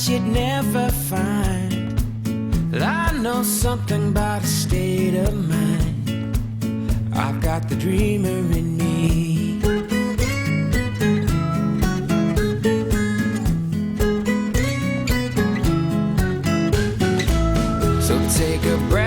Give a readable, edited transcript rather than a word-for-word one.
you'd never find. I know something about a state of mind. I've got the dreamer in me. So take a breath